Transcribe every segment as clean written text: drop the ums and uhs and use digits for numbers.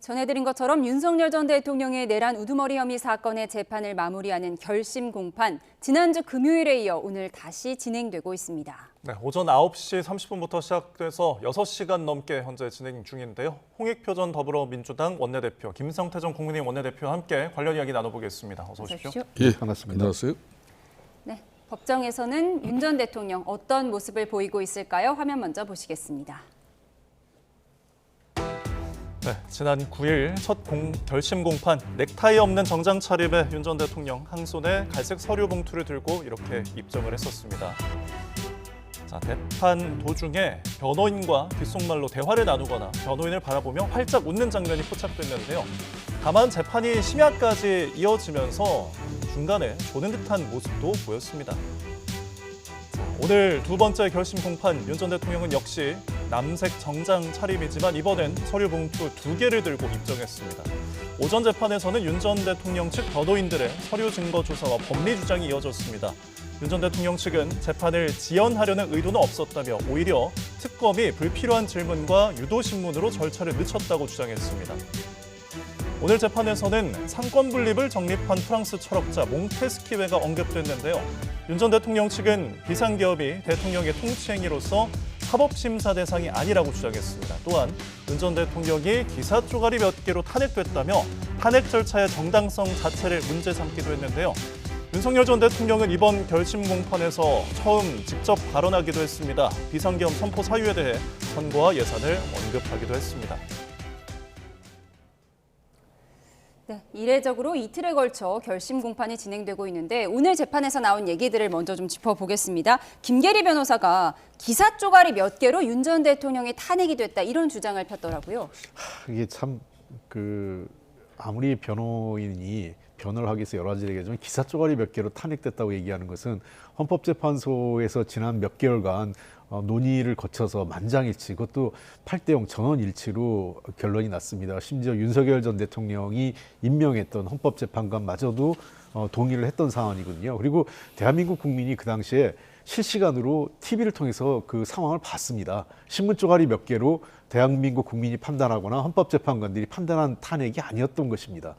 전해드린 것처럼 윤석열 전 대통령의 내란 우두머리 혐의 사건의 재판을 마무리하는 결심 공판, 지난주 금요일에 이어 오늘 다시 진행되고 있습니다. 네, 오전 9시 30분부터 시작돼서 6시간 넘게 현재 진행 중인데요. 홍익표 전 더불어민주당 원내대표, 김성태 전 국민의힘 원내대표와 함께 관련 이야기 나눠보겠습니다. 어서 오십시오. 예, 반갑습니다. 안녕하세요. 네, 법정에서는 윤 전 대통령 어떤 모습을 보이고 있을까요? 화면 먼저 보시겠습니다. 네, 지난 9일 첫 결심 공판, 넥타이 없는 정장 차림의 윤 전 대통령 한 손에 갈색 서류 봉투를 들고 이렇게 입정을 했었습니다. 자, 재판 도중에 변호인과 귓속말로 대화를 나누거나 변호인을 바라보며 활짝 웃는 장면이 포착됐는데요. 다만 재판이 심야까지 이어지면서 중간에 조는 듯한 모습도 보였습니다. 오늘 두 번째 결심 공판, 윤 전 대통령은 역시 남색 정장 차림이지만 이번엔 서류 봉투 2개를 들고 입정했습니다. 오전 재판에서는 윤 전 대통령 측 변호인들의 서류 증거 조사와 법리 주장이 이어졌습니다. 윤 전 대통령 측은 재판을 지연하려는 의도는 없었다며 오히려 특검이 불필요한 질문과 유도신문으로 절차를 늦췄다고 주장했습니다. 오늘 재판에서는 상권 분립을 정립한 프랑스 철학자 몽테스키웨가 언급됐는데요. 윤 전 대통령 측은 비상계엄이 대통령의 통치행위로서 사법심사 대상이 아니라고 주장했습니다. 또한 윤 전 대통령이 기사 쪼가리 몇 개로 탄핵됐다며 탄핵 절차의 정당성 자체를 문제 삼기도 했는데요. 윤석열 전 대통령은 이번 결심 공판에서 처음 직접 발언하기도 했습니다. 비상계엄 선포 사유에 대해 선거와 예산을 언급하기도 했습니다. 네, 이례적으로 이틀에 걸쳐 결심 공판이 진행되고 있는데 오늘 재판에서 나온 얘기들을 먼저 좀 짚어보겠습니다. 김계리 변호사가 기사 쪼가리 몇 개로 윤 전 대통령이 탄핵이 됐다 이런 주장을 폈더라고요. 이게 참 아무리 변호인이 변호를 하기 위해서 여러 가지 얘기하지만 기사 쪼가리 몇 개로 탄핵됐다고 얘기하는 것은 헌법재판소에서 지난 몇 개월간 논의를 거쳐서 만장일치, 그것도 8대0 전원일치로 결론이 났습니다. 심지어 윤석열 전 대통령이 임명했던 헌법재판관마저도 동의를 했던 상황이거든요. 그리고 대한민국 국민이 그 당시에 실시간으로 TV를 통해서 그 상황을 봤습니다. 신문 쪼가리 몇 개로 대한민국 국민이 판단하거나 헌법재판관들이 판단한 탄핵이 아니었던 것입니다.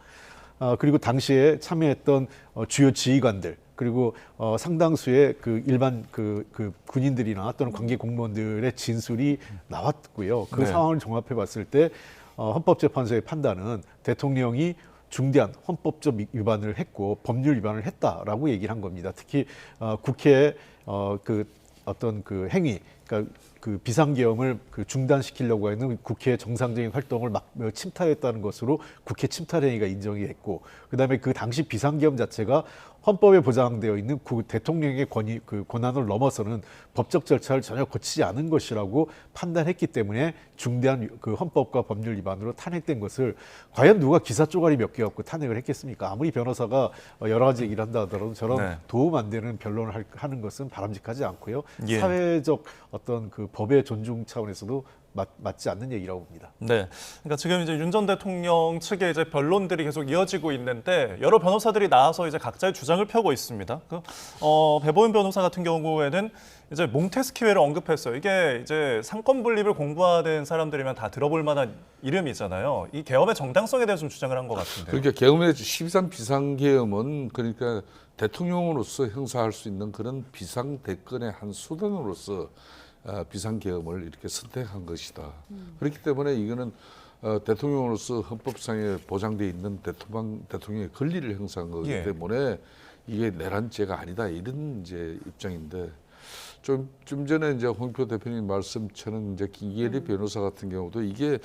그리고 당시에 참여했던 주요 지휘관들, 그리고 상당수의 그 일반 그 군인들이나 또는 관계 공무원들의 진술이 나왔고요. 그 상황을 종합해 봤을 때 헌법재판소의 판단은 대통령이 중대한 헌법적 위반을 했고 법률 위반을 했다라고 얘기를 한 겁니다. 특히 국회의 어떤 그 행위, 그러니까 그 비상계엄을 중단시키려고 하는 국회의 정상적인 활동을 침탈했다는 것으로 국회 침탈 행위가 인정이 됐고, 그다음에 그 당시 비상계엄 자체가 헌법에 보장되어 있는 대통령의 권한을 넘어서는 법적 절차를 전혀 거치지 않은 것이라고 판단했기 때문에 중대한 그 헌법과 법률 위반으로 탄핵된 것을 과연 누가 기사 쪼가리 몇 개 갖고 탄핵을 했겠습니까? 아무리 변호사가 여러 가지 얘기를 한다 하더라도 저런 도움 안 되는 변론을 하는 것은 바람직하지 않고요. 예. 사회적 어떤 그 법의 존중 차원에서도 맞지 않는 얘기라고 봅니다. 네, 그러니까 지금 이제 윤 전 대통령 측의 이제 변론들이 계속 이어지고 있는데 여러 변호사들이 나와서 이제 각자의 주장을 펴고 있습니다. 배보은 변호사 같은 경우에는 이제 몽테스키웨를 언급했어요. 이게 이제 상권 분립을 공부하는 사람들이면 다 들어볼 만한 이름이잖아요. 이 계엄의 정당성에 대해서 좀 주장을 한 것 같은데요. 그러니까 계엄의 12.3 비상계엄은 그러니까 대통령으로서 행사할 수 있는 그런 비상대권의 한 수단으로서 비상계엄을 이렇게 선택한 것이다. 그렇기 때문에 이거는 대통령으로서 헌법상에 보장되어 있는 대통령의 권리를 행사한 거기 때문에 이게 내란죄가 아니다 이런 이제 입장인데 좀 전에 이제 홍익표 대표님 말씀처럼 이제 김계리 변호사 같은 경우도 이게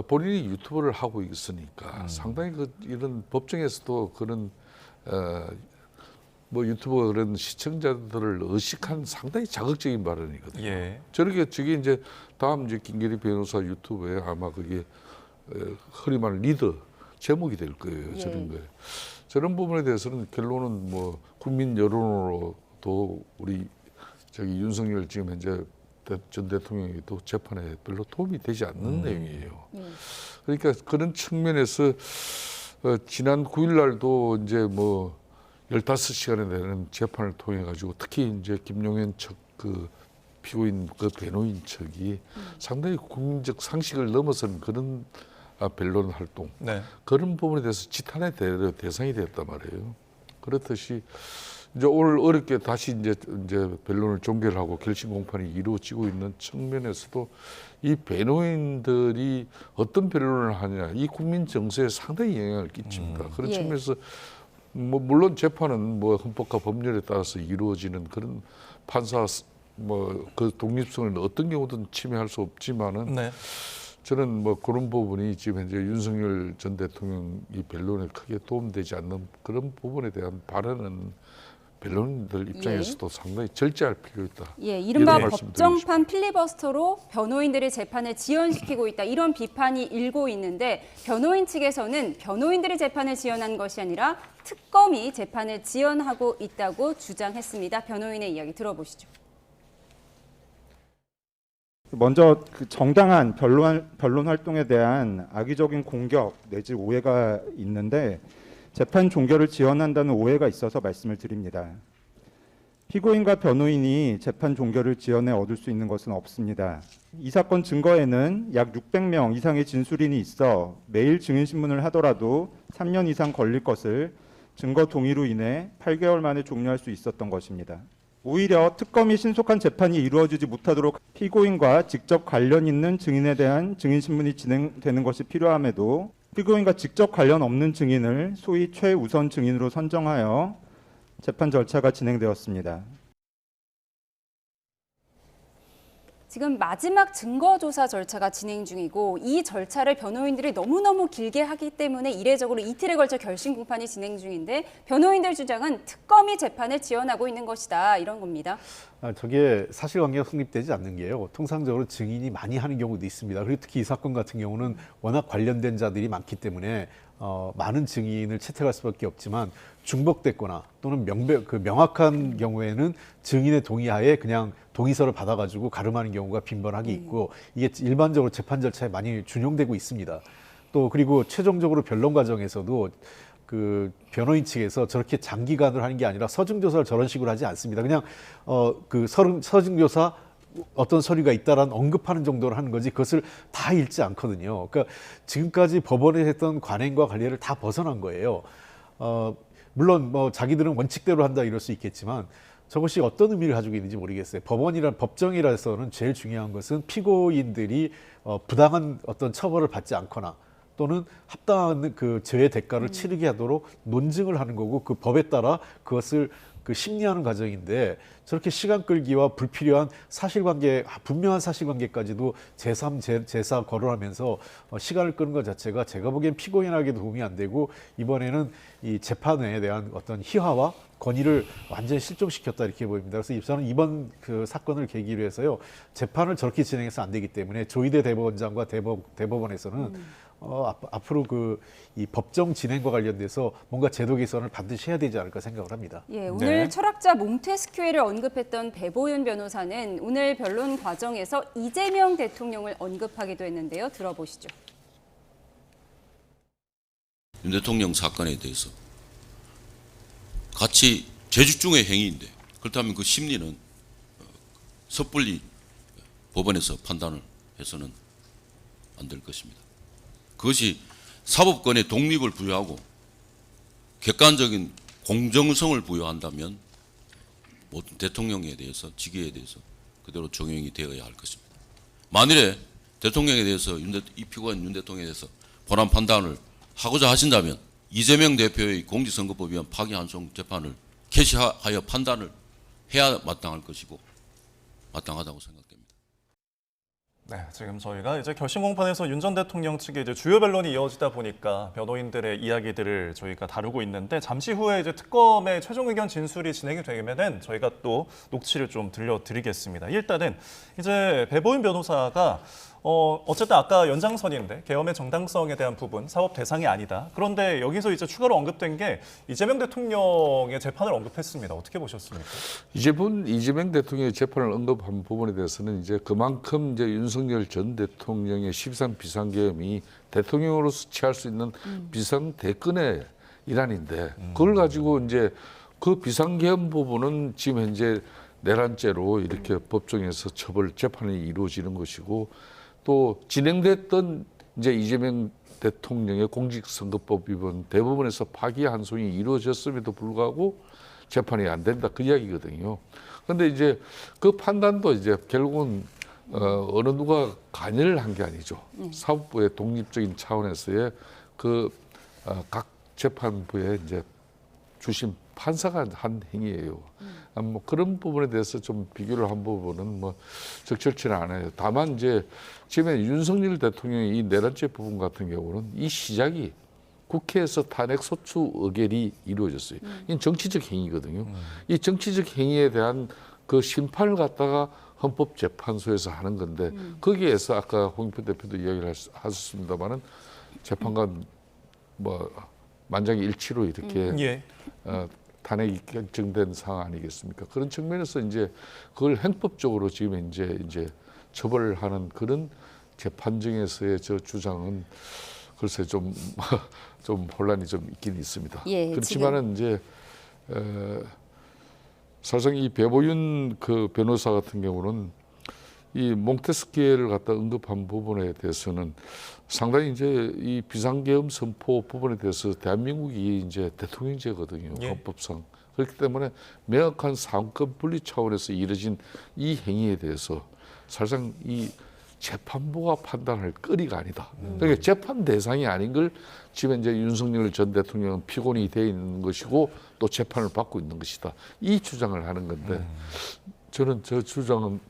본인이 유튜브를 하고 있으니까 상당히 이런 법정에서도 그런 유튜버 그런 시청자들을 의식한 상당히 자극적인 발언이거든요. 예. 저게 이제 다음 이제 김계리 변호사 유튜브에 아마 그게 흔히 말하는 리더 제목이 될 거예요. 저런 거에. 저런 부분에 대해서는 결론은 뭐 국민 여론으로도 우리 윤석열 지금 현재 전 대통령이 또 재판에 별로 도움이 되지 않는 내용이에요. 그러니까 그런 측면에서 지난 9일 날도 이제 15시간에 되는 재판을 통해 가지고 특히 이제 김용현 측 피고인 변호인 측이 상당히 국민적 상식을 넘어서는 그런 변론 활동 네. 그런 부분에 대해서 지탄의 대상이 됐단 말이에요. 그렇듯이 이제 오늘 어렵게 다시 이제 변론을 종결하고 결심 공판이 이루어지고 있는 측면에서도 이 변호인들이 어떤 변론을 하느냐 이 국민 정서에 상당히 영향을 끼칩니다. 그런 예. 측면에서 뭐 물론 재판은 뭐 헌법과 법률에 따라서 이루어지는 그런 판사 뭐 그 독립성을 어떤 경우든 침해할 수 없지만은 네. 저는 뭐 그런 부분이 지금 현재 윤석열 전 대통령 이 변론에 크게 도움되지 않는 그런 부분에 대한 발언은 변론인들 입장에서도 상당히 절제할 필요 있다. 예, 이른바 이런 말씀 법정판 필리버스터로 변호인들의 재판을 지연시키고 있다. 이런 비판이 일고 있는데 변호인 측에서는 변호인들이 재판을 지연한 것이 아니라 특검이 재판을 지연하고 있다고 주장했습니다. 변호인의 이야기 들어보시죠. 먼저 그 정당한 변론 활동에 대한 악의적인 공격 내지 오해가 있는데 재판 종결을 지연한다는 오해가 있어서 말씀을 드립니다. 피고인과 변호인이 재판 종결을 지연해 얻을 수 있는 것은 없습니다. 이 사건 증거에는 약 600명 이상의 진술인이 있어 매일 증인신문을 하더라도 3년 이상 걸릴 것을 증거 동의로 인해 8개월 만에 종료할 수 있었던 것입니다. 오히려 특검이 신속한 재판이 이루어지지 못하도록 피고인과 직접 관련 있는 증인에 대한 증인신문이 진행되는 것이 필요함에도 피고인과 직접 관련 없는 증인을 소위 최우선 증인으로 선정하여 재판 절차가 진행되었습니다. 지금 마지막 증거조사 절차가 진행 중이고 이 절차를 변호인들이 너무너무 길게 하기 때문에 이례적으로 이틀에 걸쳐 결심 공판이 진행 중인데 변호인들 주장은 특검이 재판을 지연하고 있는 것이다 이런 겁니다. 저게 사실관계가 성립되지 않는 게요. 통상적으로 증인이 많이 하는 경우도 있습니다. 그리고 특히 이 사건 같은 경우는 워낙 관련된 자들이 많기 때문에 많은 증인을 채택할 수밖에 없지만 중복됐거나 또는 명확한 경우에는 증인의 동의하에 그냥 동의서를 받아가지고 가름하는 경우가 빈번하게 있고 이게 일반적으로 재판 절차에 많이 준용되고 있습니다. 또 그리고 최종적으로 변론 과정에서도 그 변호인 측에서 저렇게 장기간을 하는 게 아니라 서증조사를 저런 식으로 하지 않습니다. 그냥 그 서증조사 어떤 서류가 있다라는 언급하는 정도로 하는 거지 그것을 다 읽지 않거든요. 그러니까 지금까지 법원에 했던 관행과 관리를 다 벗어난 거예요. 물론 뭐 자기들은 원칙대로 한다 이럴 수 있겠지만 저것이 어떤 의미를 가지고 있는지 모르겠어요. 법정이라서는 제일 중요한 것은 피고인들이 부당한 어떤 처벌을 받지 않거나 또는 합당한 그 죄의 대가를 치르게 하도록 논증을 하는 거고 그 법에 따라 그것을 그 심리하는 과정인데 저렇게 시간 끌기와 불필요한 사실관계, 분명한 사실관계까지도 제3, 제4 거론하면서 시간을 끄는 것 자체가 제가 보기엔 피고인에게 도움이 안 되고 이번에는 이 재판에 대한 어떤 희화와 권위를 완전히 실종시켰다 이렇게 보입니다. 그래서 저는 이번 그 사건을 계기로 해서요 재판을 저렇게 진행해서 안 되기 때문에 조희대 대법원장과 대법원에서는 앞으로 이 법정 진행과 관련돼서 뭔가 제도 개선을 반드시 해야 되지 않을까 생각을 합니다. 예, 오늘 철학자 몽테스큐에를 언급했던 배보윤 변호사는 오늘 변론 과정에서 이재명 대통령을 언급하기도 했는데요. 들어보시죠. 윤 대통령 사건에 대해서 같이 재집중의 행위인데 그렇다면 그 심리는 섣불리 법원에서 판단을 해서는 안 될 것입니다. 그것이 사법권의 독립을 부여하고 객관적인 공정성을 부여한다면 모든 대통령에 대해서 직위에 대해서 그대로 적용이 되어야 할 것입니다. 만일에 대통령에 대해서 이 피고인 윤 대통령에 대해서 본안 판단을 하고자 하신다면 이재명 대표의 공직선거법 위반 파기환송 재판을 개시하여 판단을 해야 마땅할 것이고 마땅하다고 생각됩니다. 네, 지금 저희가 이제 결심 공판에서 윤 전 대통령 측의 이제 주요 변론이 이어지다 보니까 변호인들의 이야기들을 저희가 다루고 있는데 잠시 후에 이제 특검의 최종 의견 진술이 진행이 되면은 저희가 또 녹취를 좀 들려드리겠습니다. 일단은 이제 배보윤 변호사가 어쨌든 아까 연장선인데 계엄의 정당성에 대한 부분 사법 대상이 아니다. 그런데 여기서 이제 추가로 언급된 게 이재명 대통령의 재판을 언급했습니다. 어떻게 보셨습니까? 이재명 대통령의 재판을 언급한 부분에 대해서는 이제 그만큼 이제 윤석열 전 대통령의 13 비상계엄이 대통령으로서 취할 수 있는 비상 대권의 일환인데 그걸 가지고 이제 그 비상계엄 부분은 지금 현재 내란죄로 이렇게 법정에서 재판이 이루어지는 것이고 또 진행됐던 이제 이재명 대통령의 공직선거법 위반 대법원에서 파기 한송이 이루어졌음에도 불구하고 재판이 안 된다 그 이야기거든요. 그런데 이제 그 판단도 이제 결국은 어느 누가 관여를 한 게 아니죠. 사법부의 독립적인 차원에서의 그 각 재판부의 이제 주심 판사가 한 행위예요. 뭐 그런 부분에 대해서 좀 비교를 한 부분은 뭐 적절치는 않아요. 다만 이제 지금 윤석열 대통령의 이 내란죄 부분 같은 경우는 이 시작이 국회에서 탄핵 소추 의결이 이루어졌어요. 이건 정치적 행위거든요. 이 정치적 행위에 대한 그 심판을 갖다가 헌법재판소에서 하는 건데 거기에서 아까 홍익표 대표도 이야기를 하셨습니다마는 재판관 뭐 만장일치로 이렇게 예. 탄핵이 결정된 상황 아니겠습니까? 그런 측면에서 이제 그걸 행법적으로 지금 이제 처벌을 하는 그런 재판정에서의 저 주장은 글쎄 좀 혼란이 좀 있긴 있습니다. 예, 그렇지만은 이제 사실상 이 배보윤 그 변호사 같은 경우는 이 몽테스키에를 갖다 언급한 부분에 대해서는 상당히 이제 이 비상계엄 선포 부분에 대해서 대한민국이 이제 대통령제거든요. 예. 헌법상. 그렇기 때문에 명확한 상권 분리 차원에서 이뤄진 이 행위에 대해서 사실상 이 재판부가 판단할 거리가 아니다. 그러니까 재판 대상이 아닌 걸 지금 이제 윤석열 전 대통령은 피고인이 되어 있는 것이고 또 재판을 받고 있는 것이다. 이 주장을 하는 건데 저는 저 주장은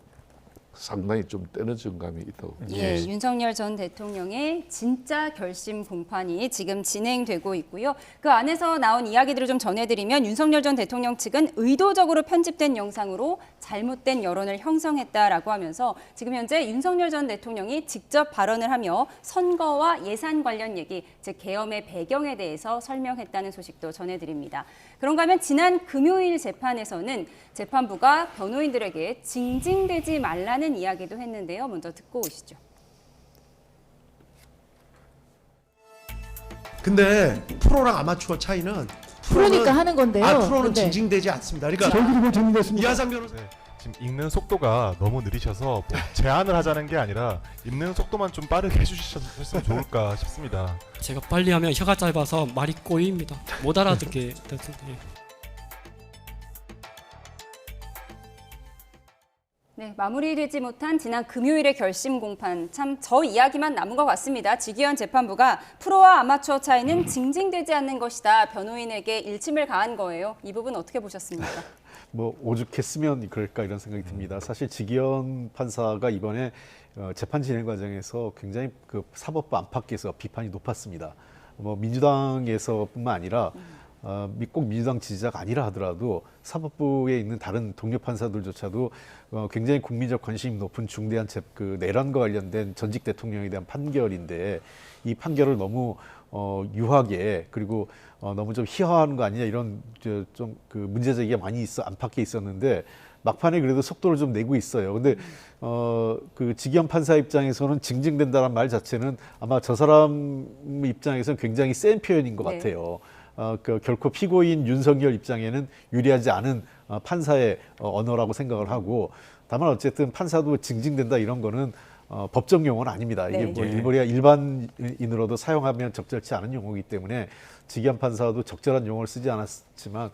상당히 좀 떼어진 감이 있다고. 예, 윤석열 전 대통령의 진짜 결심 공판이 지금 진행되고 있고요. 그 안에서 나온 이야기들을 좀 전해드리면 윤석열 전 대통령 측은 의도적으로 편집된 영상으로 잘못된 여론을 형성했다라고 하면서 지금 현재 윤석열 전 대통령이 직접 발언을 하며 선거와 예산 관련 얘기, 즉 계엄의 배경에 대해서 설명했다는 소식도 전해드립니다. 그런가 하면 지난 금요일 재판에서는 재판부가 변호인들에게 징징대지 말라는 이야기도 했는데요. 먼저 듣고 오시죠. 근데 프로랑 아마추어 차이는 프로니까 하는 건데요. 프로는 근데 징징대지 않습니다. 그러니까 저희들이 뭘 재밌겠습니까? 이하상 변호사 네, 지금 읽는 속도가 너무 느리셔서 뭐 제한을 하자는 게 아니라 읽는 속도만 좀 빠르게 해주셨으면 좋을까 싶습니다. 제가 빨리 하면 혀가 짧아서 말이 꼬입니다. 못 알아듣게 됐는데. 네, 마무리되지 못한 지난 금요일의 결심 공판, 참 저 이야기만 남은 것 같습니다. 지기현 재판부가 프로와 아마추어 차이는 징징대지 않는 것이다. 변호인에게 일침을 가한 거예요. 이 부분 어떻게 보셨습니까? 뭐 오죽했으면 그럴까 이런 생각이 듭니다. 사실 지기현 판사가 이번에 재판 진행 과정에서 굉장히 그 사법부 안팎에서 비판이 높았습니다. 뭐 민주당에서뿐만 아니라 꼭 민주당 지지자가 아니라 하더라도 사법부에 있는 다른 동료 판사들조차도 굉장히 국민적 관심이 높은 중대한 그 내란과 관련된 전직 대통령에 대한 판결인데 이 판결을 너무 유하게 그리고 너무 좀 희화하는 거 아니냐 이런 좀 그 문제 제기가 많이 안팎에 있었는데 막판에 그래도 속도를 좀 내고 있어요. 근데 그 지기현 판사 입장에서는 징징댄다는 말 자체는 아마 저 사람 입장에서는 굉장히 센 표현인 것 네. 같아요. 그 결코 피고인 윤석열 입장에는 유리하지 않은 판사의 언어라고 생각을 하고 다만 어쨌든 판사도 징징댄다 이런 거는 법정 용어는 아닙니다. 이게 네. 뭐 일반인으로도 사용하면 적절치 않은 용어이기 때문에 지기현 판사도 적절한 용어를 쓰지 않았지만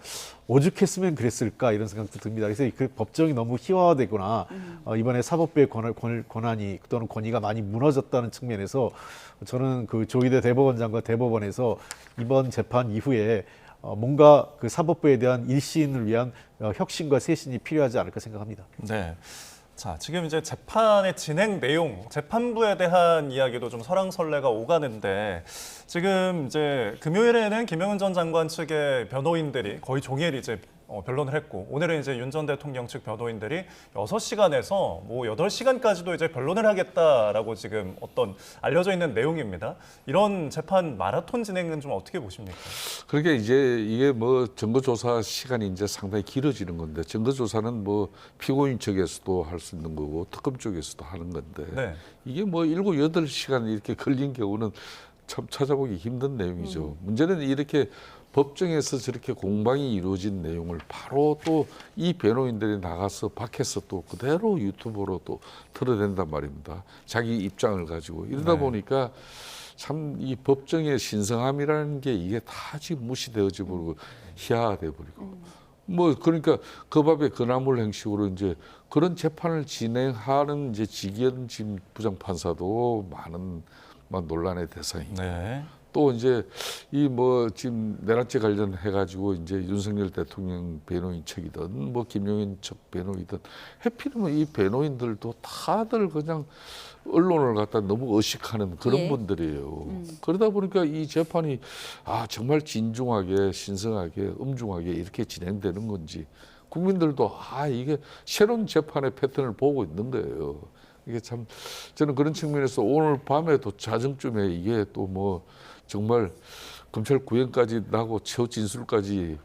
오죽했으면 그랬을까 이런 생각도 듭니다. 그래서 그 법정이 너무 희화화되거나 이번에 사법부의 권한이 또는 권위가 많이 무너졌다는 측면에서 저는 그 조희대 대법원장과 대법원에서 이번 재판 이후에 뭔가 그 사법부에 대한 일신을 위한 혁신과 쇄신이 필요하지 않을까 생각합니다. 네. 자, 지금 이제 재판의 진행 내용, 재판부에 대한 이야기도 좀 설왕설래가 오가는데 지금 이제 금요일에는 김영은 전 장관 측의 변호인들이 거의 종일 이제 변론을 했고 오늘은 이제 윤 전 대통령 측 변호인들이 6시간에서 뭐 8시간까지도 이제 변론을 하겠다라고 지금 어떤 알려져 있는 내용입니다. 이런 재판 마라톤 진행은 좀 어떻게 보십니까? 그러니까 이제 이게 뭐 증거조사 시간이 이제 상당히 길어지는 건데 증거조사는 뭐 피고인 측에서도 할 수 있는 거고 특검 쪽에서도 하는 건데 네. 이게 뭐 7, 8시간 이렇게 걸린 경우는 참 찾아보기 힘든 내용이죠. 문제는 이렇게 법정에서 저렇게 공방이 이루어진 내용을 바로 또 이 변호인들이 나가서 밖에서 또 그대로 유튜브로 또 틀어댄단 말입니다. 자기 입장을 가지고 이러다 보니까 참 이 법정의 신성함이라는 게 이게 다 지금 무시되어져 버리고 희화돼 버리고 뭐 그러니까 그 밥에 그나물 형식으로 이제 그런 재판을 진행하는 이제 직위원 지금 부장판사도 많은 막 논란의 대상이고 네. 또 이제 이 뭐 지금 내란죄 관련해 가지고 이제 윤석열 대통령 변호인 측이든 뭐 김용인 측 변호이든 해필이면 이 변호인들도 다들 그냥 언론을 갖다 너무 의식하는 그런 예. 분들이에요. 그러다 보니까 이 재판이 정말 진중하게 신성하게 엄중하게 이렇게 진행되는 건지 국민들도 이게 새로운 재판의 패턴을 보고 있는 거예요. 이게 참 저는 그런 측면에서 오늘 밤에도 자정쯤에 이게 또 뭐 정말 검찰 구형까지 나고 최후 진술까지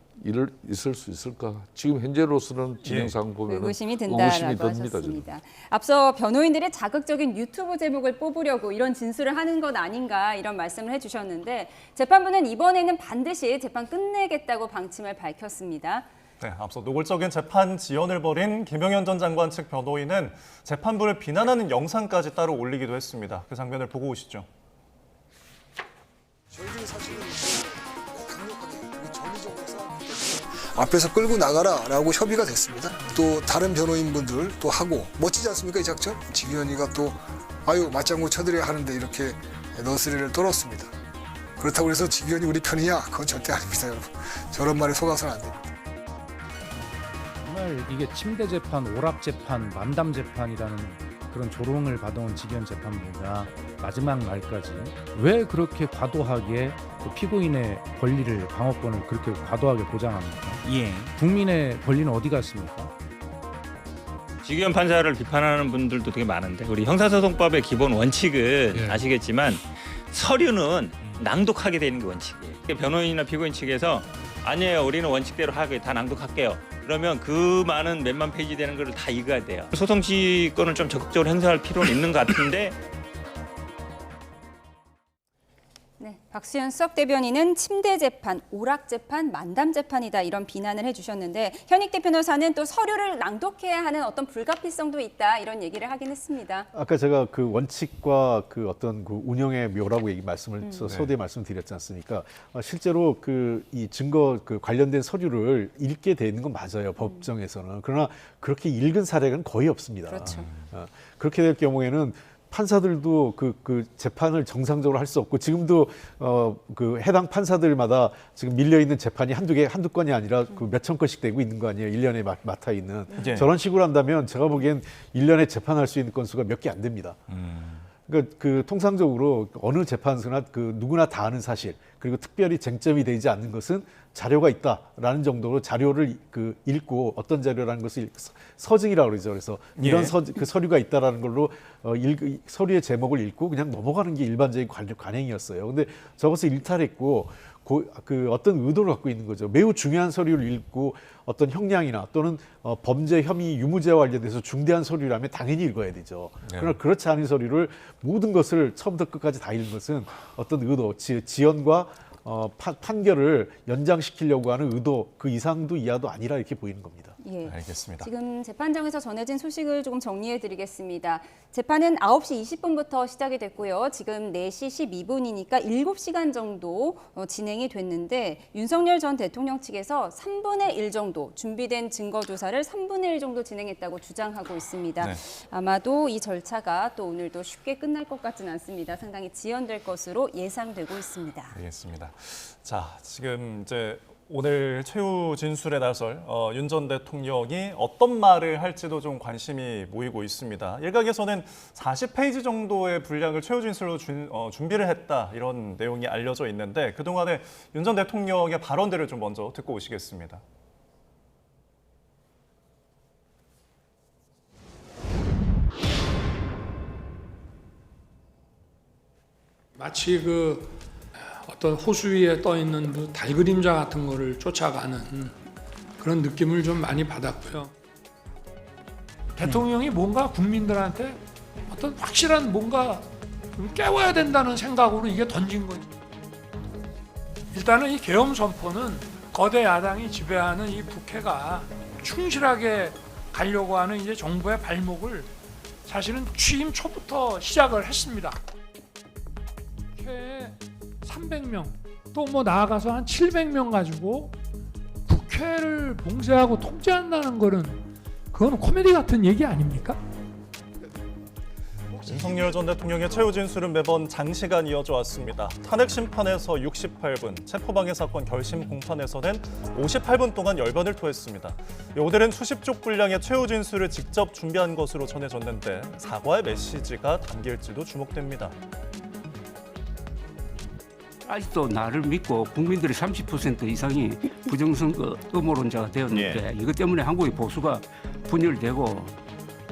있을 수 있을까? 지금 현재로서는 진행상 보면 의구심이 든다라고 하셨습니다. 앞서 변호인들의 자극적인 유튜브 제목을 뽑으려고 이런 진술을 하는 것 아닌가 이런 말씀을 해주셨는데 재판부는 이번에는 반드시 재판 끝내겠다고 방침을 밝혔습니다. 네, 앞서 노골적인 재판 지연을 벌인 김용현 전 장관 측 변호인은 재판부를 비난하는 영상까지 따로 올리기도 했습니다. 그 장면을 보고 오시죠. 저희들이 사실은 강력하게 전리적으로 싸웠기 때문에 앞에서 끌고 나가라라고 협의가 됐습니다. 또 다른 변호인분들 또 하고 멋지지 않습니까 이 작전? 직위원이가 또 맞장구 쳐드려야 하는데 이렇게 너스레를 떨었습니다. 그렇다고 해서 직위원이 우리 편이냐? 그건 절대 아닙니다 여러분. 저런 말에 속아서는 안 됩니다. 정말 이게 침대 재판, 오락 재판, 만담 재판이라는 그런 조롱을 받아온 직위원 재판부가 마지막 날까지 왜 그렇게 과도하게 그 피고인의 권리를 방어권을 그렇게 과도하게 보장합니까? 예. 국민의 권리는 어디 갔습니까? 직위원 판사를 비판하는 분들도 되게 많은데 우리 형사소송법의 기본 원칙은 아시겠지만 서류는 낭독하게 되는 게 원칙이에요. 변호인이나 피고인 측에서 아니에요, 우리는 원칙대로 하게 다 낭독할게요. 그러면 그 많은 몇만 페이지 되는 걸 다 읽어야 돼요. 소송지권을 좀 적극적으로 행사할 필요는 있는 것 같은데. 네, 박수현 수석 대변인은 침대 재판, 오락 재판, 만담 재판이다 이런 비난을 해주셨는데 현익대 변호사는 또 서류를 낭독해야 하는 어떤 불가피성도 있다 이런 얘기를 하긴 했습니다. 아까 제가 그 원칙과 그 어떤 그 운영의 묘라고 말씀을 서두에 말씀드렸지 않습니까? 실제로 그 이 증거 그 관련된 서류를 읽게 되는 건 맞아요 법정에서는. 그러나 그렇게 읽은 사례는 거의 없습니다. 그렇죠. 그렇게 될 경우에는 판사들도 그 재판을 정상적으로 할 수 없고 지금도 그 해당 판사들마다 지금 밀려 있는 재판이 한두 건이 아니라 그 몇천 건씩 되고 있는 거 아니에요. 1년에 맡아 있는. 저런 식으로 한다면 제가 보기엔 1년에 재판할 수 있는 건수가 몇 개 안 됩니다. 그러니까 그 통상적으로 어느 재판소나 그 누구나 다 아는 사실 그리고 특별히 쟁점이 되지 않는 것은 자료가 있다라는 정도로 자료를 그 읽고 어떤 자료라는 것을 서증이라고 그러죠. 그래서 이런 그 서류가 있다라는 걸로 서류의 제목을 읽고 그냥 넘어가는 게 일반적인 관행이었어요. 근데 저것을 일탈했고 그 어떤 의도를 갖고 있는 거죠. 매우 중요한 서류를 읽고 어떤 형량이나 또는 범죄 혐의 유무죄와 관련돼서 중대한 서류라면 당연히 읽어야 되죠. 그러나 그렇지 않은 서류를 모든 것을 처음부터 끝까지 다 읽는 것은 어떤 의도, 지연과 판결을 연장시키려고 하는 의도 그 이상도 이하도 아니라 이렇게 보이는 겁니다. 예. 알겠습니다. 지금 재판장에서 전해진 소식을 조금 정리해드리겠습니다. 재판은 9시 20분부터 시작이 됐고요. 지금 4시 12분이니까 7시간 정도 진행이 됐는데 윤석열 전 대통령 측에서 3분의 1 정도 준비된 증거 조사를 3분의 1 정도 진행했다고 주장하고 있습니다. 아마도 이 절차가 또 오늘도 쉽게 끝날 것 같지는 않습니다. 상당히 지연될 것으로 예상되고 있습니다. 알겠습니다. 자, 지금 이제 오늘 최후 진술에 나설 윤 전 대통령이 어떤 말을 할지도 좀 관심이 모이고 있습니다. 일각에서는 40페이지 정도의 분량을 최후 진술로 준비를 했다 이런 내용이 알려져 있는데 그동안에 윤 전 대통령의 발언들을 좀 먼저 듣고 오시겠습니다. 마치 어떤 호수 위에 떠 있는 그 달 그림자 같은 거를 쫓아가는 그런 느낌을 좀 많이 받았고요. 대통령이 뭔가 국민들한테 어떤 확실한 뭔가 좀 깨워야 된다는 생각으로 이게 던진 거죠. 일단은 이 계엄 선포는 거대 야당이 지배하는 이 국회가 충실하게 가려고 하는 이제 정부의 발목을 사실은 취임 초부터 시작을 했습니다. 300명 또 뭐 나아가서 한 700명 가지고 국회를 봉쇄하고 통제한다는 거는 그거는 코미디 같은 얘기 아닙니까? 윤석열 전 대통령의 최후 진술은 매번 장시간 이어져 왔습니다. 탄핵 심판에서 68분, 체포방해 사건 결심 공판에서는 58분 동안 열변을 토했습니다. 오늘은 수십 쪽 분량의 최후 진술을 직접 준비한 것으로 전해졌는데 사과의 메시지가 담길지도 주목됩니다. 아직도 나를 믿고 국민들의 30% 이상이 부정선거 음모론자가 되었는데 이것 때문에 한국의 보수가 분열되고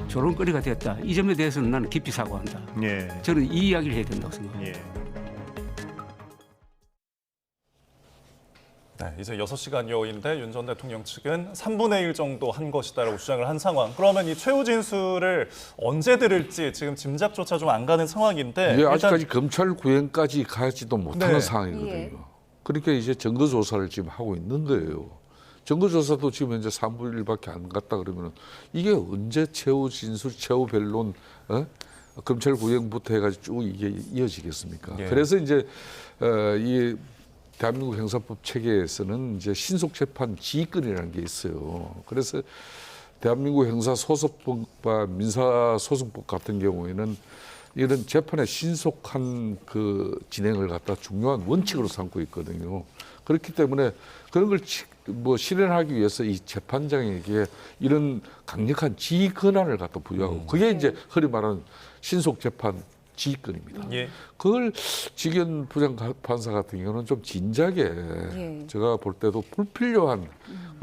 조롱거리가 됐다. 이 점에 대해서는 나는 깊이 사과한다. 저는 이 이야기를 해야 된다고 생각합니다. 네, 이제 6시간 여인데 윤 전 대통령 측은 3분의 1 정도 한 것이다라고 주장을 한 상황. 그러면 이 최후 진술을 언제 들을지 지금 짐작조차 좀 안 가는 상황인데 이게 아직까지 검찰 구형까지 가지도 못하는 네. 상황이거든요. 예. 그러니까 이제 증거 조사를 지금 하고 있는 거예요. 증거 조사도 지금 현재 3분의 1밖에 안 갔다 그러면 이게 언제 최후 진술, 최후 변론, 검찰 구형부터 해가지고 쭉 이게 이어지겠습니까? 예. 그래서 이제 이 대한민국 형사법 체계에서는 이제 신속 재판 지휘권이라는 게 있어요. 그래서 대한민국 형사소송법과 민사소송법 같은 경우에는 이런 재판의 신속한 그 진행을 갖다 중요한 원칙으로 삼고 있거든요. 그렇기 때문에 그런 걸 뭐 실현하기 위해서 이 재판장에게 이런 강력한 지휘 권한을 갖다 부여하고 그게 이제 흔히 말하는 신속 재판 지휘권입니다. 예. 그걸 지견 부장판사 같은 경우는 좀 진작에 제가 볼 때도 불필요한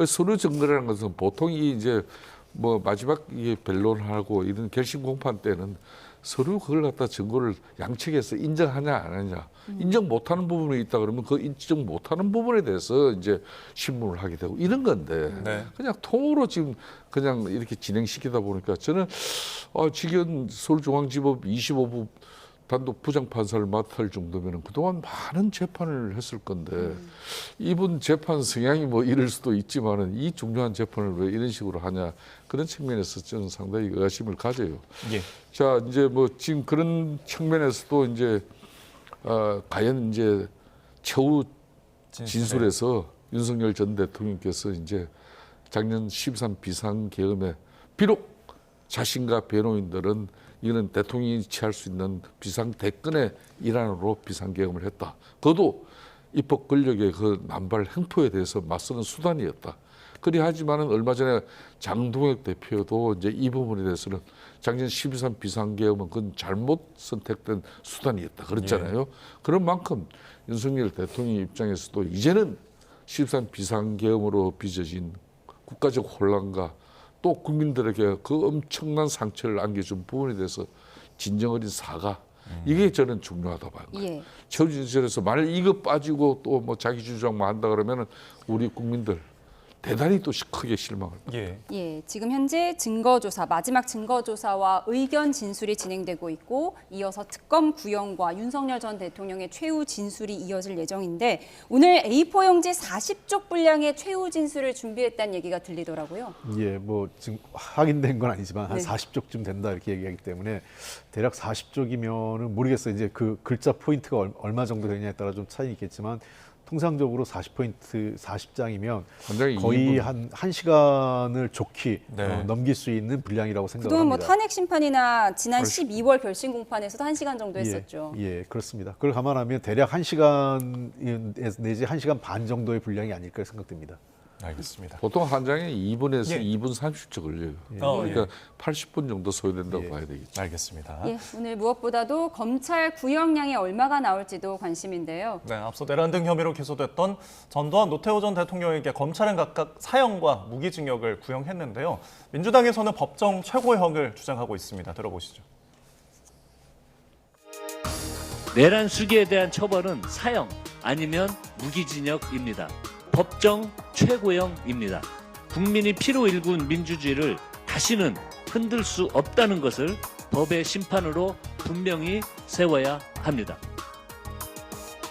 서류 증거라는 것은 보통 이제 뭐 마지막 이 변론하고 이런 결심 공판 때는 서류 그걸 갖다 증거를 양측에서 인정하냐 안 하냐 인정 못하는 부분이 있다 그러면 그 인정 못하는 부분에 대해서 이제 신문을 하게 되고 이런 건데 네. 그냥 통으로 지금 그냥 이렇게 진행시키다 보니까 저는 지금 서울중앙지법 25부 단독 부장판사를 맡을 정도면 그동안 많은 재판을 했을 건데 이분 재판 성향이 뭐 이럴 수도 있지만은 이 중요한 재판을 왜 이런 식으로 하냐 그런 측면에서 저는 상당히 의아심을 가져요. 예. 자 이제 뭐 지금 그런 측면에서도 이제 과연 이제 최후 진술에서 윤석열 전 대통령께서 이제 작년 13 비상계엄에 비록 자신과 변호인들은 이거는 대통령이 취할 수 있는 비상대권의 일환으로 비상계엄을 했다. 그것도 입법 권력의 그 남발 행포에 대해서 맞서는 수단이었다. 그리하지만은 얼마 전에 장동혁 대표도 이제 이 부분에 대해서는 작년 12.3 비상계엄은 그건 잘못 선택된 수단이었다. 그랬잖아요. 그런 만큼 윤석열 대통령 입장에서도 이제는 13 비상계엄으로 빚어진 국가적 혼란과 또 국민들에게 그 엄청난 상처를 안겨준 부분에 대해서 진정 어린 사과 이게 저는 중요하다 봐요. 예. 최후 진술에서 만약 이거 빠지고 또 뭐 자기 주장만 한다 그러면은 우리 국민들 대단히 또 크게 실망을. 예, 지금 현재 증거조사, 마지막 증거조사와 의견 진술이 진행되고 있고 이어서 특검 구형과 윤석열 전 대통령의 최후 진술이 이어질 예정인데 오늘 A4 용지 40쪽 분량의 최후 진술을 준비했다는 얘기가 들리더라고요. 예, 뭐 지금 확인된 건 아니지만 한 네. 40쪽쯤 된다 이렇게 얘기하기 때문에 대략 40쪽이면은 모르겠어요. 이제 그 글자 포인트가 얼마 정도 되냐에 따라 좀 차이 있겠지만 통상적으로 40포인트, 40장이면 거의 한 1시간을 좋게 넘길 수 있는 분량이라고 생각합니다. 그동안 뭐 탄핵 심판이나 지난 12월 결심 공판에서도 1시간 정도 했었죠. 예, 그렇습니다. 그걸 감안하면 대략 1시간 내지 1시간 반 정도의 분량이 아닐까 생각됩니다. 알겠습니다. 보통 한 장에 2분에서 예. 2분 30초 걸려요. 그러니까 80분 정도 소요된다고 봐야 되겠죠. 알겠습니다. 예, 오늘 무엇보다도 검찰 구형량이 얼마가 나올지도 관심인데요. 네, 앞서 내란 등 혐의로 기소됐던 전두환, 노태우 전 대통령에게 검찰은 각각 사형과 무기징역을 구형했는데요. 민주당에서는 법정 최고형을 주장하고 있습니다. 들어보시죠. 내란 수기에 대한 처벌은 사형 아니면 무기징역입니다. 법정 최고형입니다. 국민이 피로 일군 민주주의를 다시는 흔들 수 없다는 것을 법의 심판으로 분명히 세워야 합니다.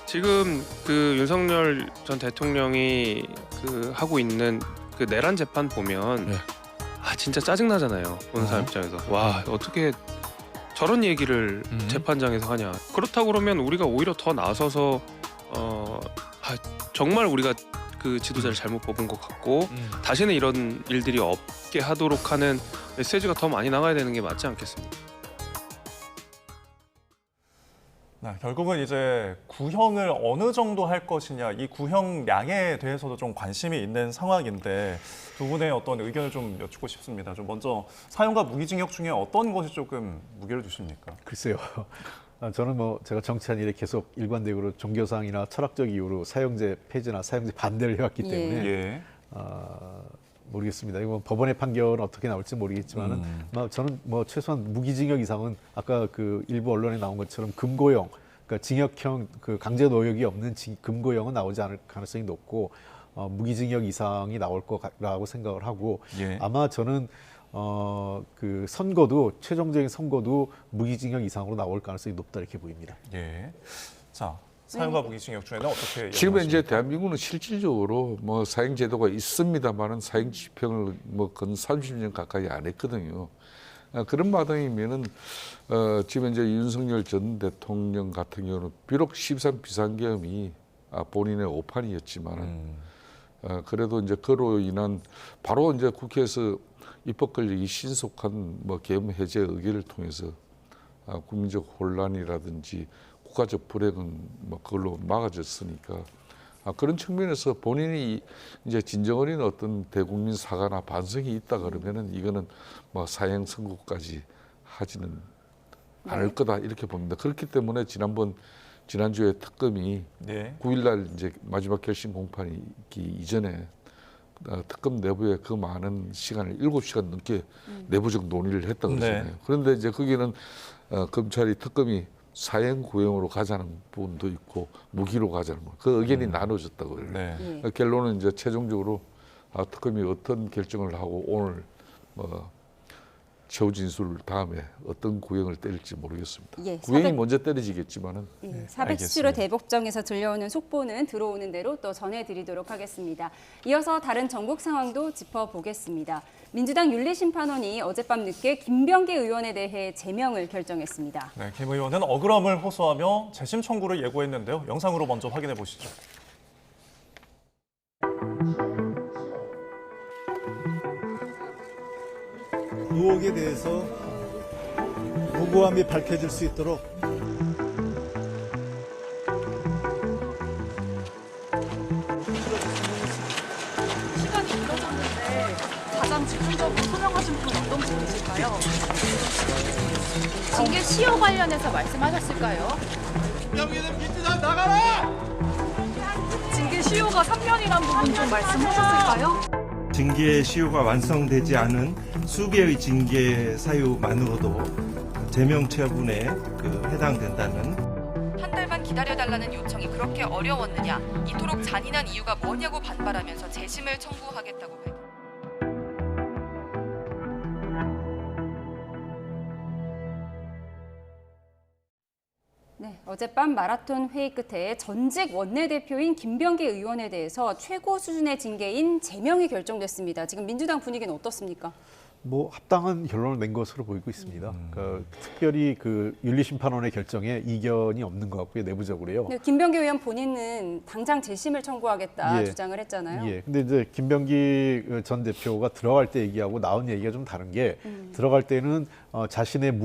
지금 그 윤석열 전 대통령이 그 하고 있는 그 내란 재판 보면 진짜 짜증 나잖아요. 보는 사람 입장에서 와 어떻게 저런 얘기를 재판장에서 하냐. 그렇다고 그러면 우리가 오히려 더 나서서 정말 우리가 그 지도자를 잘못 뽑은 것 같고 다시는 이런 일들이 없게 하도록 하는 메시지가 더 많이 나가야 되는 게 맞지 않겠습니까? 결국은 이제 구형을 어느 정도 할 것이냐, 이 구형량에 대해서도 좀 관심이 있는 상황인데 두 분의 어떤 의견을 좀 여쭙고 싶습니다. 좀 먼저 사형과 무기징역 중에 어떤 것이 조금 무게를 두십니까? 글쎄요. 저는 제가 정치한 일에 계속 일관되고 종교상이나 철학적 이유로 사형제 폐지나 사형제 반대를 해왔기 때문에 모르겠습니다. 이거 법원의 판결은 어떻게 나올지 모르겠지만은 저는 최소한 무기징역 이상은 아까 그 일부 언론에 나온 것처럼 금고형, 그러니까 징역형 그 강제 노역이 없는 금고형은 나오지 않을 가능성이 높고 무기징역 이상이 나올 거라고 생각을 하고 아마 저는 그 선고도 최종적인 선고도 무기징역 이상으로 나올 가능성이 높다 이렇게 보입니다. 자. 사형과 무기징역 중에는 어떻게 지금 이제 대한민국은 실질적으로 사형 제도가 있습니다만은 사형 집행을 근 30년 가까이 안 했거든요. 그런 마당이면은 지금 이제 윤석열 전 대통령 같은 경우는 비록 13 비상계엄이 본인의 오판이었지만은 그래도 이제 그로 인한 바로 이제 국회에서 입법 권력이 신속한 계엄 해제 의결을 통해서 국민적 혼란이라든지 국가적 불행은 그걸로 막아졌으니까 그런 측면에서 본인이 이제 진정 어린 어떤 대국민 사과나 반성이 있다 그러면은 이거는 사형 선고까지 하지는 않을 거다 이렇게 봅니다. 그렇기 때문에 지난주에 특검이 9일날 이제 마지막 결심 공판이 있기 이전에 특검 내부에 그 많은 시간을 7시간 넘게 내부적 논의를 했다 그러잖아요. 그런데 이제 거기는 검찰이 특검이 사형 구형으로 가자는 부분도 있고 무기로 가자는 부분, 그 의견이 나눠졌다고 해요. 결론은 이제 최종적으로 특검이 어떤 결정을 하고 오늘 최후 진술 다음에 어떤 구형을 때릴지 모르겠습니다. 구형이 먼저 때려지겠지만은. 417호 대법정에서 들려오는 속보는 들어오는 대로 또 전해드리도록 하겠습니다. 이어서 다른 전국 상황도 짚어보겠습니다. 민주당 윤리심판원이 어젯밤 늦게 김병기 의원에 대해 제명을 결정했습니다. 김 의원은 억울함을 호소하며 재심 청구를 예고했는데요. 영상으로 먼저 확인해 보시죠. 의혹에 대해서 무고함이 밝혀질 수 있도록 시간이 길어졌는데 가장 집중적으로 소명하신 분은 어떤 분이실까요? 징계 시효 관련해서 말씀하셨을까요? 김병기는 민주당 나가라! 징계 시효가 3년이란 부분 좀 말씀하셨을까요? 징계 시효가 완성되지 않은 수개의 징계 사유만으로도 제명 처분에 해당된다는. 한 달만 기다려달라는 요청이 그렇게 어려웠느냐, 이토록 잔인한 이유가 뭐냐고 반발하면서 재심을 청구하겠다고 밝혔습니다. 어젯밤 마라톤 회의 끝에 전직 원내대표인 김병기 의원에 대해서 최고 수준의 징계인 제명이 결정됐습니다. 지금 민주당 분위기는 어떻습니까? 합당한 결론을 낸 것으로 보이고 있습니다. 그러니까 특별히 그 윤리심판원의 결정에 이견이 없는 것 같고요, 내부적으로요. 김병기 의원 본인은 당장 재심을 청구하겠다 주장을 했잖아요. 근데 이제 김병기 전 대표가 들어갈 때 얘기하고 나온 얘기가 좀 다른 게 들어갈 때는 자신의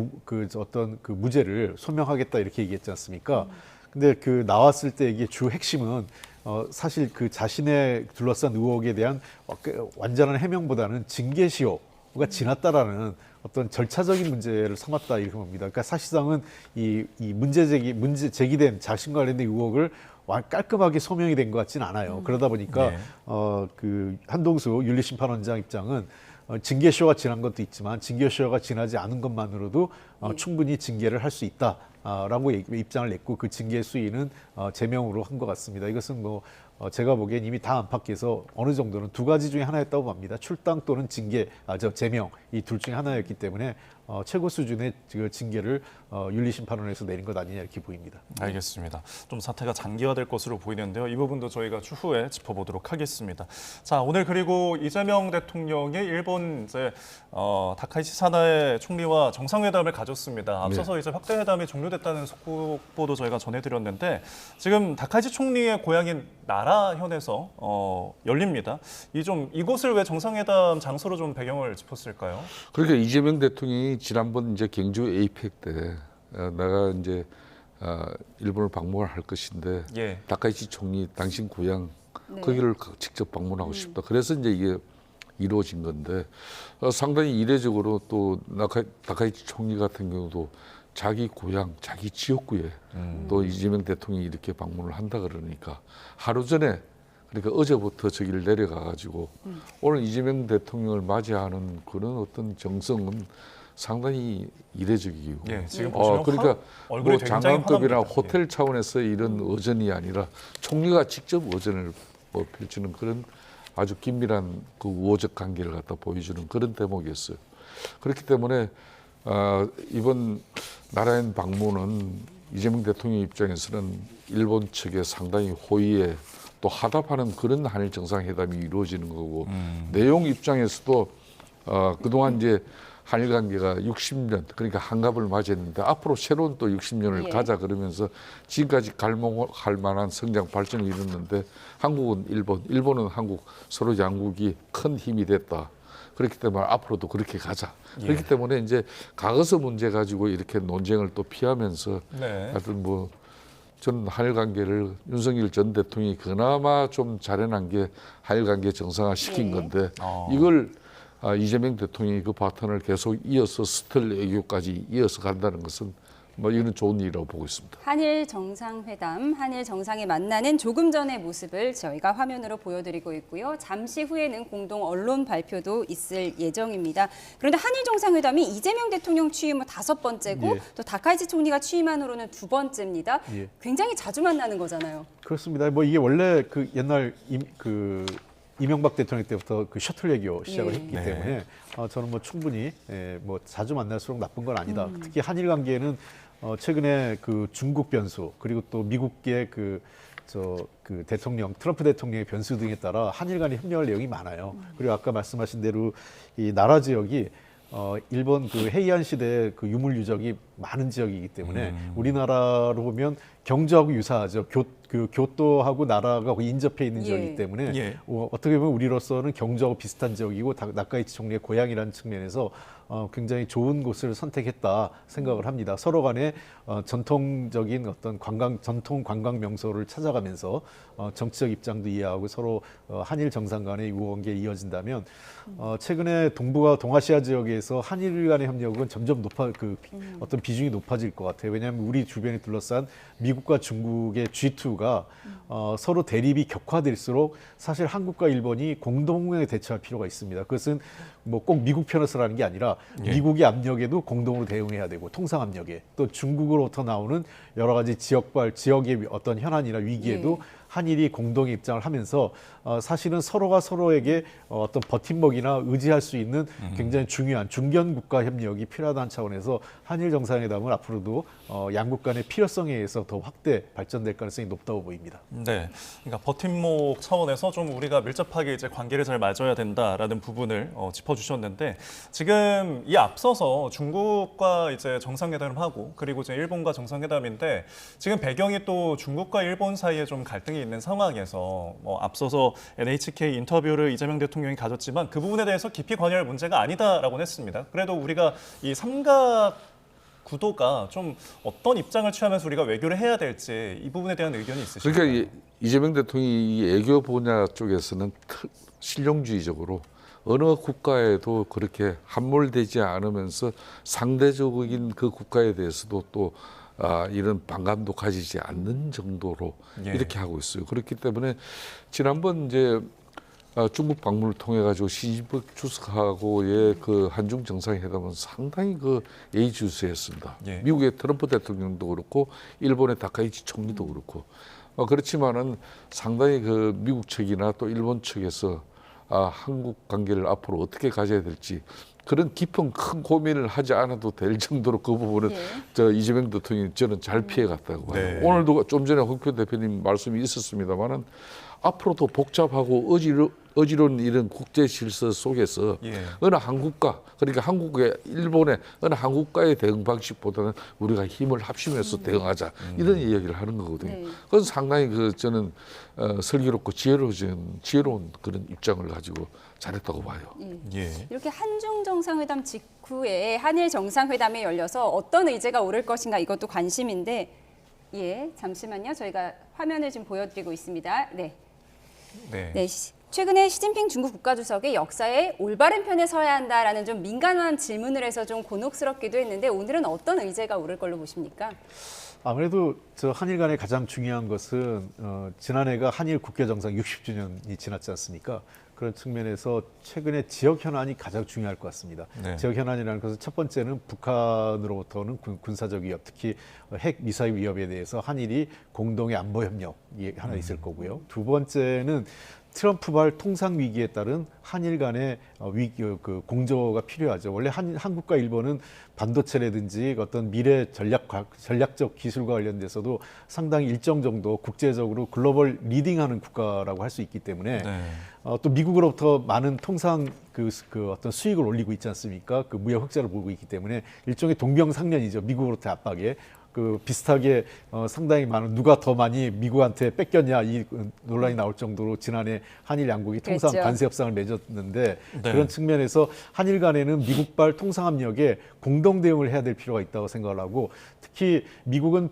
어떤 무죄를 소명하겠다 이렇게 얘기했지 않습니까? 근데 그 나왔을 때 이게 주 핵심은 사실 그 자신의 둘러싼 의혹에 대한 완전한 해명보다는 징계시효 가 지났다라는 어떤 절차적인 문제를 삼았다 이렇게 봅니다. 그러니까 사실상은 이 문제 제기된 자신 관련된 의혹을 깔끔하게 소명이 된 것 같지는 않아요. 그러다 보니까 그 한동수 윤리심판원장 입장은 징계시효가 지난 것도 있지만 징계시효가 지나지 않은 것만으로도 충분히 징계를 할 수 있다라고 입장을 냈고 그 징계 수위는 제명으로 한 것 같습니다. 이것은 제가 보기엔 이미 다 안팎에서 어느 정도는 두 가지 중에 하나였다고 봅니다. 출당 또는 제명 이 둘 중에 하나였기 때문에 최고 수준의 징계를 윤리심판원에서 내린 것 아니냐 이렇게 보입니다. 알겠습니다. 좀 사태가 장기화될 것으로 보이는데요. 이 부분도 저희가 추후에 짚어보도록 하겠습니다. 자, 오늘 그리고 이재명 대통령이 일본 다카이치 사나에 총리와 정상회담을 가졌습니다. 앞서서 이제 확대 회담이 종료됐다는 속보도 저희가 전해드렸는데 지금 다카이치 총리의 고향인 나라현에서 열립니다. 이곳을 왜 정상회담 장소로 좀 배경을 짚었을까요? 그러니까 이재명 대통령이 지난번 이제 경주 에이펙 때 내가 이제 일본을 방문을 할 것인데 다카이치 총리 당신 고향 거기를 직접 방문하고 싶다. 그래서 이제 이게 이루어진 건데 상당히 이례적으로 또 다카이치 총리 같은 경우도 자기 고향, 자기 지역구에 또 이재명 대통령이 이렇게 방문을 한다 그러니까 하루 전에 그러니까 어제부터 저기를 내려가 가지고 오늘 이재명 대통령을 맞이하는 그런 어떤 정성은 상당히 이례적이고 지금 보시면 그러니까 얼굴이 뭐 굉장히 장관급이나 환합니다. 호텔 차원에서 이런 어전이 아니라 총리가 직접 어전을 펼치는 그런 아주 긴밀한 그 우호적 관계를 갖다 보여주는 그런 대목이었어요. 그렇기 때문에 이번 나라현 방문은 이재명 대통령 입장에서는 일본 측에 상당히 호의에 또 하답하는 그런 한일 정상회담이 이루어지는 거고 내용 입장에서도 그동안 이제 한일 관계가 60년 그러니까 한갑을 맞이했는데 앞으로 새로운 또 60년을 가자 그러면서 지금까지 갈망할 만한 성장 발전을 이뤘는데 한국은 일본, 일본은 한국 서로 양국이 큰 힘이 됐다. 그렇기 때문에 앞으로도 그렇게 가자. 그렇기 때문에 이제 과거서 문제 가지고 이렇게 논쟁을 또 피하면서 하여튼 뭐 저는 한일 관계를 윤석열 전 대통령이 그나마 좀 잘해낸 게 한일 관계 정상화 시킨 건데 이걸 이재명 대통령이 그 바톤을 계속 이어서 스텔 외교까지 이어서 간다는 것은 뭐 이건 좋은 일이라고 보고 있습니다. 한일 정상회담, 한일 정상이 만나는 조금 전의 모습을 저희가 화면으로 보여드리고 있고요. 잠시 후에는 공동 언론 발표도 있을 예정입니다. 그런데 한일 정상회담이 이재명 대통령 취임 후 5번째고 또 다카이치 총리가 취임한으로는 2번째입니다. 굉장히 자주 만나는 거잖아요. 그렇습니다. 뭐 이게 원래 그 옛날 이명박 대통령 때부터 그 셔틀 외교 시작을 했기 때문에 저는 뭐 충분히 뭐 자주 만날수록 나쁜 건 아니다. 특히 한일 관계는 최근에 그 중국 변수 그리고 또 미국의 그 대통령 트럼프 대통령의 변수 등에 따라 한일 간의 협력할 내용이 많아요. 그리고 아까 말씀하신 대로 이 나라 지역이 일본 그 헤이안 시대의 그 유물 유적이 많은 지역이기 때문에 우리나라로 보면 경주하고 유사하죠. 교토하고 나라가 인접해 있는 지역이기 때문에 어떻게 보면 우리로서는 경주하고 비슷한 지역이고 다카이치 총리의 고향이라는 측면에서 굉장히 좋은 곳을 선택했다 생각을 합니다. 서로 간에 전통적인 어떤 전통 관광 명소를 찾아가면서 정치적 입장도 이해하고 서로 한일 정상 간의 우호관계 이어진다면 최근에 동북아 동아시아 지역에서 한일 간의 협력은 점점 어떤 비중이 높아질 것 같아요. 왜냐하면 우리 주변에 둘러싼 미국과 중국의 G2가 서로 대립이 격화될수록 사실 한국과 일본이 공동에 대처할 필요가 있습니다. 그것은 뭐 꼭 미국 편에서라는 게 아니라 미국의 압력에도 공동으로 대응해야 되고 통상 압력에 또 중국으로부터 나오는 여러 가지 지역의 어떤 현안이나 위기에도 한일이 공동의 입장을 하면서 사실은 서로가 서로에게 어떤 버팀목이나 의지할 수 있는 굉장히 중요한 중견 국가 협력이 필요하다는 차원에서 한일 정상회담은 앞으로도 양국 간의 필요성에 의해서 더 확대 발전될 가능성이 높다고 보입니다. 네, 그러니까 버팀목 차원에서 좀 우리가 밀접하게 이제 관계를 잘 맺어야 된다라는 부분을 짚어주셨는데 지금 이 앞서서 중국과 이제 정상회담을 하고 그리고 이제 일본과 정상회담인데 지금 배경이 또 중국과 일본 사이에 좀 갈등이 있는 상황에서 앞서서 NHK 인터뷰를 이재명 대통령이 가졌지만 그 부분에 대해서 깊이 관여할 문제가 아니다라고 했습니다. 그래도 우리가 이 삼각 구도가 좀 어떤 입장을 취하면서 우리가 외교를 해야 될지 이 부분에 대한 의견이 있으실까요? 그러니까 이재명 대통령이 이 외교 분야 쪽에서는 실용주의적으로 어느 국가에도 그렇게 함몰되지 않으면서 상대적인 그 국가에 대해서도 또 이런 반감도 가지지 않는 정도로 이렇게 하고 있어요. 그렇기 때문에 지난번 이제 중국 방문을 통해 가지고 시진핑 주석하고의 그 한중 정상회담은 상당히 그 예의주시했습니다. 미국의 트럼프 대통령도 그렇고 일본의 다카이치 총리도 그렇고 그렇지만은 상당히 그 미국 측이나 또 일본 측에서 한국 관계를 앞으로 어떻게 가져야 될지 그런 깊은 큰 고민을 하지 않아도 될 정도로 그 부분은 저 이재명 대통령이 저는 잘 피해갔다고 봐요. 네. 오늘도 좀 전에 홍표 대표님 말씀이 있었습니다만은 앞으로도 복잡하고 어지러운 이런 국제 질서 속에서 어느 한 국가, 그러니까 한국의 일본의 어느 한 국가의 대응 방식보다는 우리가 힘을 합심해서 대응하자 이런 이야기를 하는 거거든요. 그건 상당히 저는 슬기롭고 지혜로운 그런 입장을 가지고 잘했다고 봐요. 이렇게 한중 정상회담 직후에 한일 정상회담이 열려서 어떤 의제가 오를 것인가 이것도 관심인데 잠시만요. 저희가 화면을 지금 보여드리고 있습니다. 네, 최근에 시진핑 중국 국가주석이 역사의 올바른 편에 서야 한다라는 좀 민감한 질문을 해서 좀 곤혹스럽기도 했는데 오늘은 어떤 의제가 오를 걸로 보십니까? 아무래도 저 한일 간에 가장 중요한 것은 지난해가 한일 국교 정상 60주년이 지났지 않습니까? 그런 측면에서 최근에 지역 현안이 가장 중요할 것 같습니다. 지역 현안이라는 것은 첫 번째는 북한으로부터는 군사적 위협, 특히 핵 미사일 위협에 대해서 한일이 공동의 안보 협력이 하나 있을 거고요. 두 번째는 트럼프발 통상 위기에 따른 한일 간의 공조가 필요하죠. 원래 한국과 일본은 반도체라든지 어떤 미래 전략적 기술과 관련돼서도 상당히 일정 정도 국제적으로 글로벌 리딩하는 국가라고 할 수 있기 때문에 또 미국으로부터 많은 통상 어떤 수익을 올리고 있지 않습니까? 그 무역 흑자를 보고 있기 때문에 일종의 동병상련이죠. 미국으로부터 압박에. 비슷하게 상당히 많은 누가 더 많이 미국한테 뺏겼냐 이 논란이 나올 정도로 지난해 한일 양국이 통상 관세 협상을 맺었는데 그런 측면에서 한일 간에는 미국발 통상압력에 공동 대응을 해야 될 필요가 있다고 생각을 하고 특히 미국은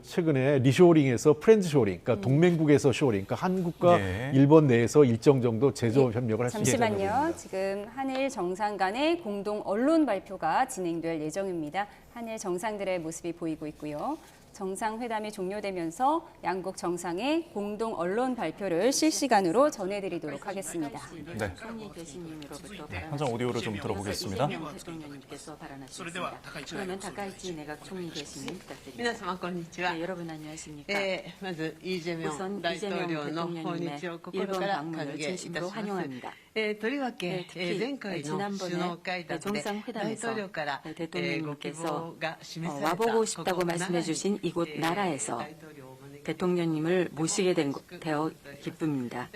최근에 리쇼어링에서 프렌즈 쇼어링, 그러니까 동맹국에서 쇼어링, 그러니까 한국과 일본 내에서 일정 정도 제조업 협력을 할 수 있다는 겁니다. 잠시만요. 지금 한일 정상 간의 공동 언론 발표가 진행될 예정입니다. 한일 정상들의 모습이 보이고 있고요. 정상회담이 종료되면서 양국 정상의 공동 언론 발표를 실시간으로 전해드리도록 하겠습니다. 현장 오디오를 좀 들어보겠습니다. 그러면 다카이치 내각 총리 대신님 부탁드립니다. 여러분 안녕하십니까? 우선 이재명 대통령님의 일본 방문을 진심으로 환영합니다. 특히 지난번에 정상회담에서 대통령님께서 와보고 싶다고 말씀해 주신 이곳 나라에서 대통령님을 모시게 되어 기쁩니다.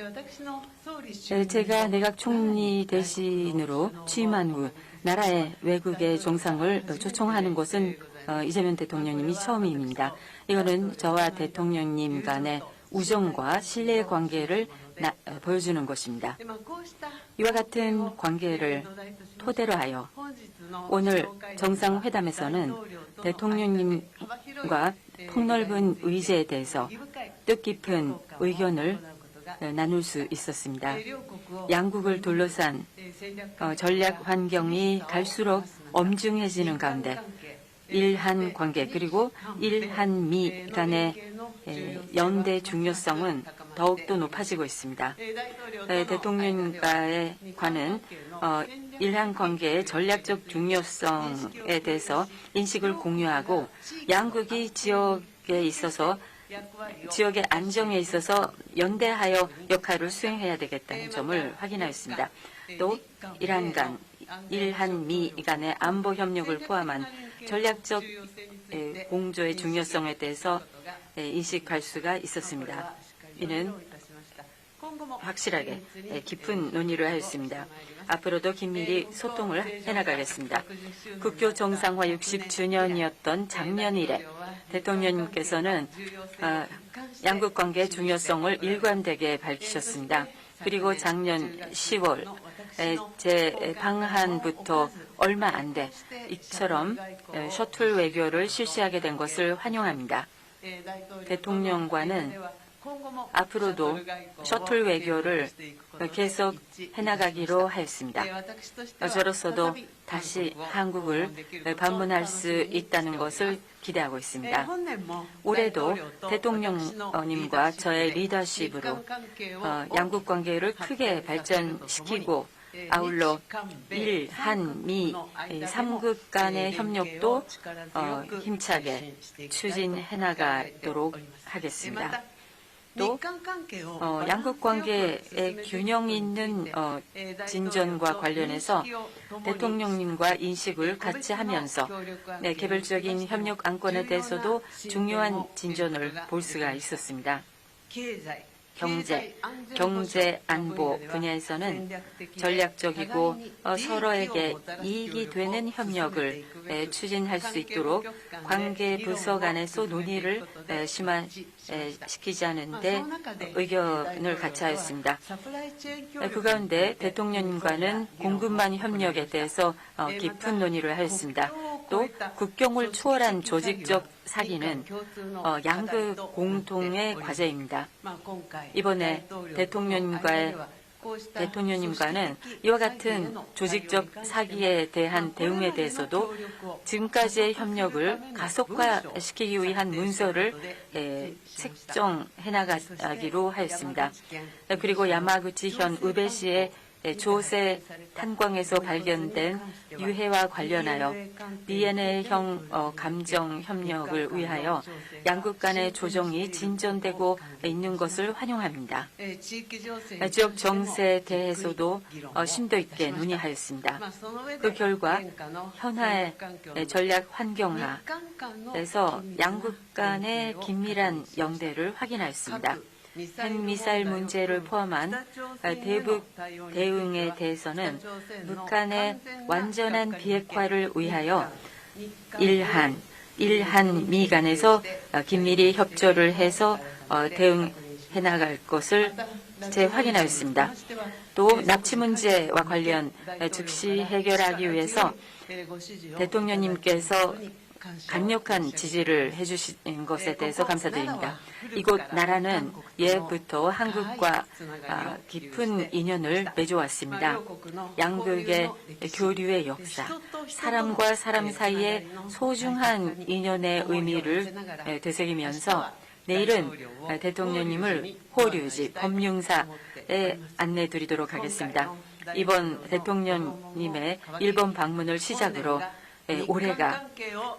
제가 내각 총리 대신으로 취임한 후 나라의 외국의 정상을 초청하는 것은 이재명 대통령님이 처음입니다. 이거는 저와 대통령님 간의 우정과 신뢰 관계를 보여주는 것입니다. 이와 같은 관계를 토대로 하여 오늘 정상회담에서는 대통령님과 폭넓은 의제에 대해서 뜻깊은 의견을 나눌 수 있었습니다. 양국을 둘러싼 전략 환경이 갈수록 엄중해지는 가운데 일한 관계 그리고 일한미 간의 연대 중요성은 더욱더 높아지고 있습니다. 대통령과의 관은 일한 관계의 전략적 중요성에 대해서 인식을 공유하고 양국이 지역의 안정에 있어서 연대하여 역할을 수행해야 되겠다는 점을 확인하였습니다. 또 일한미 간의 안보 협력을 포함한 전략적 공조의 중요성에 대해서 인식할 수가 있었습니다. 이는 확실하게 깊은 논의를 하였습니다. 앞으로도 긴밀히 소통을 해나가겠습니다. 국교 정상화 60주년이었던 작년 이래 대통령님께서는 양국 관계의 중요성을 일관되게 밝히셨습니다. 그리고 작년 10월 제 방한부터 얼마 안 돼 이처럼 셔틀 외교를 실시하게 된 것을 환영합니다. 대통령과는 앞으로도 셔틀 외교를 계속 해나가기로 하였습니다. 저로서도 다시 한국을 방문할 수 있다는 것을 기대하고 있습니다. 올해도 대통령님과 저의 리더십으로 양국 관계를 크게 발전시키고 아울러 일, 한, 미 3국 간의 협력도 힘차게 추진해 나가도록 하겠습니다. 또 양국 관계의 균형 있는 진전과 관련해서 대통령님과 인식을 같이 하면서 개별적인 협력 안건에 대해서도 중요한 진전을 볼 수가 있었습니다. 경제 안보 분야에서는 전략적이고 서로에게 이익이 되는 협력을 추진할 수 있도록 관계 부서 간에서 논의를 심화시키자는 데 의견을 같이 하였습니다. 그 가운데 대통령님과는 공급망 협력에 대해서 깊은 논의를 하였습니다. 또 국경을 초월한 조직적 사기는 양국 공통의 과제입니다. 이번에 대통령님과는 이와 같은 조직적 사기에 대한 대응에 대해서도 지금까지의 협력을 가속화시키기 위한 문서를 책정해 나가기로 하였습니다. 그리고 야마구치현 우베시의 조세 탄광에서 발견된 유해와 관련하여 BNA형 감정 협력을 위하여 양국 간의 조정이 진전되고 있는 것을 환영합니다. 지역 정세에 대해서도 심도 있게 논의하였습니다. 그 결과 현화의 전략 환경하에서 양국 간의 긴밀한 연대를 확인하였습니다. 핵미사일 문제를 포함한 대북 대응에 대해서는 북한의 완전한 비핵화를 위하여 일한미 간에서 긴밀히 협조를 해서 대응해 나갈 것을 재확인하였습니다. 또 납치 문제와 관련 즉시 해결하기 위해서 대통령님께서 강력한 지지를 해주신 것에 대해서 감사드립니다. 이곳 나라는 예부터 한국과 깊은 인연을 맺어왔습니다. 양국의 교류의 역사, 사람과 사람 사이의 소중한 인연의 의미를 되새기면서 내일은 대통령님을 호류지 법융사에 안내 드리도록 하겠습니다. 이번 대통령님의 일본 방문을 시작으로 올해가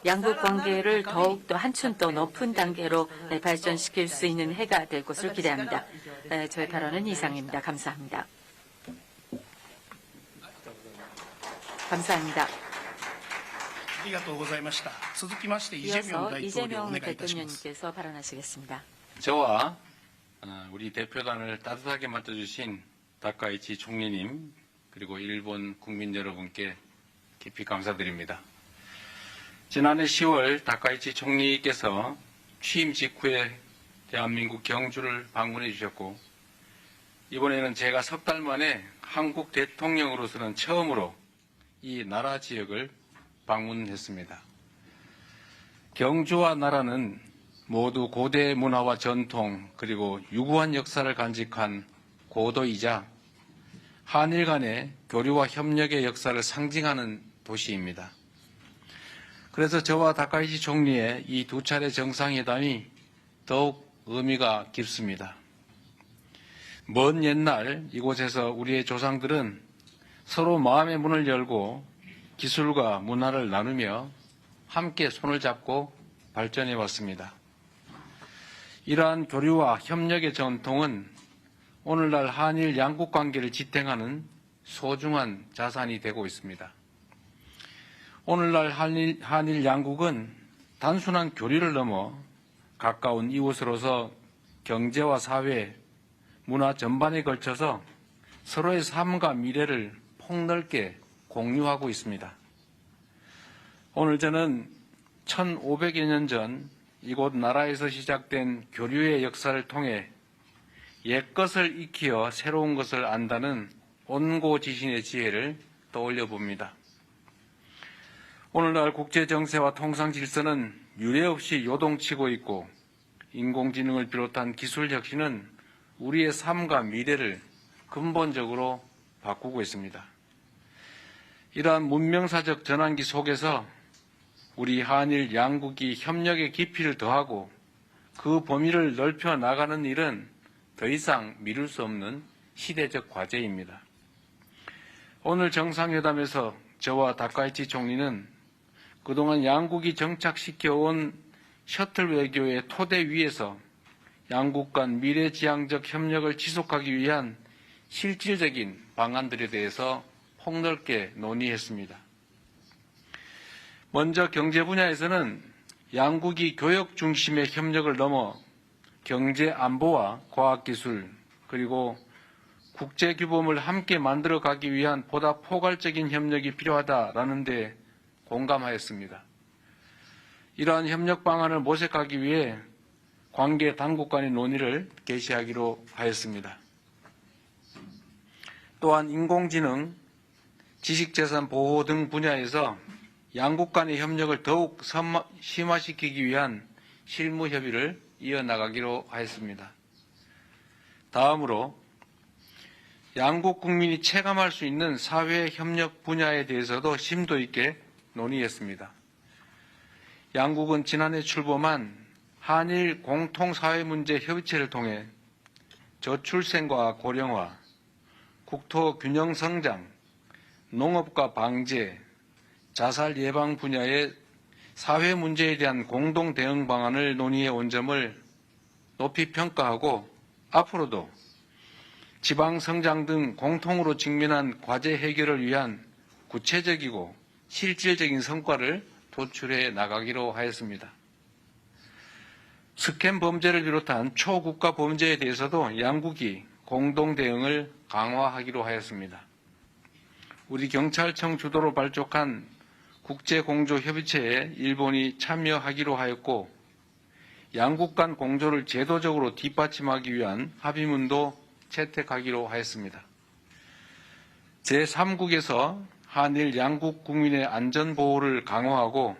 양국 관계를 더욱더 한층 더 높은 단계로 발전시킬 수 있는 해가 될 것을 기대합니다. 저의 발언은 이상입니다. 감사합니다. 감사합니다. 이어서 이재명 대통령님께서 발언하시겠습니다. 저와 우리 대표단을 따뜻하게 맡아주신 다카이치 총리님 그리고 일본 국민 여러분께 깊이 감사드립니다. 지난해 10월 다카이치 총리께서 취임 직후에 대한민국 경주를 방문해 주셨고 이번에는 제가 석 달 만에 한국 대통령으로서는 처음으로 이 나라 지역을 방문했습니다. 경주와 나라는 모두 고대 문화와 전통 그리고 유구한 역사를 간직한 고도이자 한일 간의 교류와 협력의 역사를 상징하는 도시입니다. 그래서 저와 다카이치 총리의 이 두 차례 정상회담이 더욱 의미가 깊습니다. 먼 옛날 이곳에서 우리의 조상들은 서로 마음의 문을 열고 기술과 문화를 나누며 함께 손을 잡고 발전해 왔습니다. 이러한 교류와 협력의 전통은 오늘날 한일 양국 관계를 지탱하는 소중한 자산이 되고 있습니다. 오늘날 한일 양국은 단순한 교류를 넘어 가까운 이웃으로서 경제와 사회, 문화 전반에 걸쳐서 서로의 삶과 미래를 폭넓게 공유하고 있습니다. 오늘 저는 1500여 년 전 이곳 나라에서 시작된 교류의 역사를 통해 옛것을 익히어 새로운 것을 안다는 온고지신의 지혜를 떠올려 봅니다. 오늘날 국제 정세와 통상 질서는 유례없이 요동치고 있고 인공지능을 비롯한 기술 혁신은 우리의 삶과 미래를 근본적으로 바꾸고 있습니다. 이러한 문명사적 전환기 속에서 우리 한일 양국이 협력의 깊이를 더하고 그 범위를 넓혀 나가는 일은 더 이상 미룰 수 없는 시대적 과제입니다. 오늘 정상회담에서 저와 다카이치 총리는 그동안 양국이 정착시켜온 셔틀 외교의 토대 위에서 양국 간 미래지향적 협력을 지속하기 위한 실질적인 방안들에 대해서 폭넓게 논의했습니다. 먼저 경제 분야에서는 양국이 교역 중심의 협력을 넘어 경제 안보와 과학기술 그리고 국제규범을 함께 만들어가기 위한 보다 포괄적인 협력이 필요하다라는 데 공감하였습니다. 이러한 협력 방안을 모색하기 위해 관계 당국 간의 논의를 개시하기로 하였습니다. 또한 인공지능, 지식재산 보호 등 분야에서 양국 간의 협력을 더욱 심화시키기 위한 실무 협의를 이어나가기로 하였습니다. 다음으로 양국 국민이 체감할 수 있는 사회 협력 분야에 대해서도 심도 있게 논의했습니다. 양국은 지난해 출범한 한일 공통사회문제 협의체를 통해 저출생과 고령화, 국토 균형 성장, 농업과 방제, 자살 예방 분야의 사회 문제에 대한 공동 대응 방안을 논의해 온 점을 높이 평가하고 앞으로도 지방 성장 등 공통으로 직면한 과제 해결을 위한 구체적이고 실질적인 성과를 도출해 나가기로 하였습니다. 스캠 범죄를 비롯한 초국가 범죄에 대해서도 양국이 공동 대응을 강화하기로 하였습니다. 우리 경찰청 주도로 발족한 국제공조협의체에 일본이 참여하기로 하였고 양국 간 공조를 제도적으로 뒷받침하기 위한 합의문도 채택하기로 하였습니다. 제3국에서 한일 양국 국민의 안전보호를 강화하고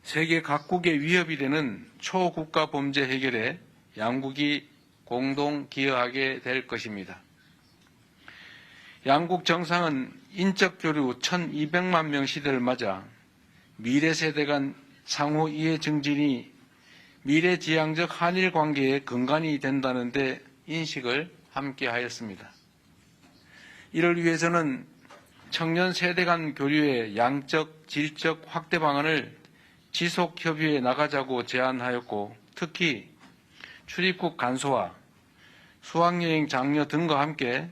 세계 각국의 위협이 되는 초국가 범죄 해결에 양국이 공동 기여하게 될 것입니다. 양국 정상은 인적 교류 1200만 명 시대를 맞아 미래 세대 간 상호 이해 증진이 미래지향적 한일 관계의 근간이 된다는 데 인식을 함께 하였습니다. 이를 위해서는 청년 세대 간 교류의 양적, 질적 확대 방안을 지속 협의해 나가자고 제안하였고 특히 출입국 간소화, 수학여행 장려 등과 함께